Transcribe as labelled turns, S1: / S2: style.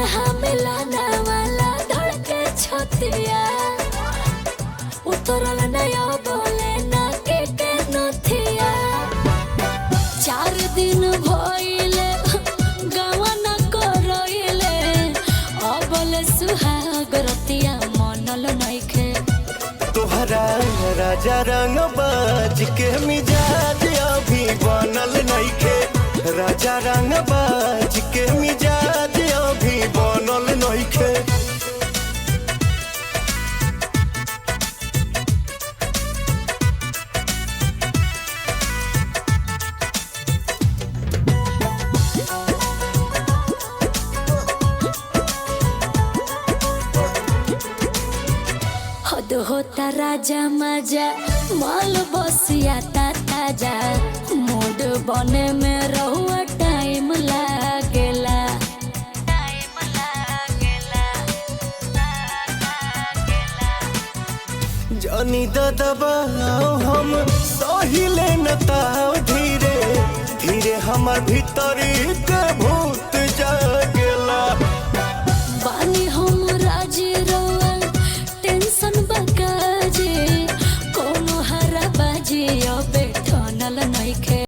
S1: जहाँ मिलाना वाला धड़के छतिया उतरल नया बोले ना के नथिया 4 दिन भइले गावा न करइले अबल सुहाग रतिया मनल नइखे
S2: तोहरा राजा रंग बाज के मिजाज अभी बनल नइखे राजा रंग बाज के मिजाज अभी बनल नइखे
S1: हद होता राजा मजा माल बसिया ताजा मूड बने में रहुआ टाइम लागेला
S2: जानी दबाओ हम सहिले न ताव धीरे धीरे हमार भीतरी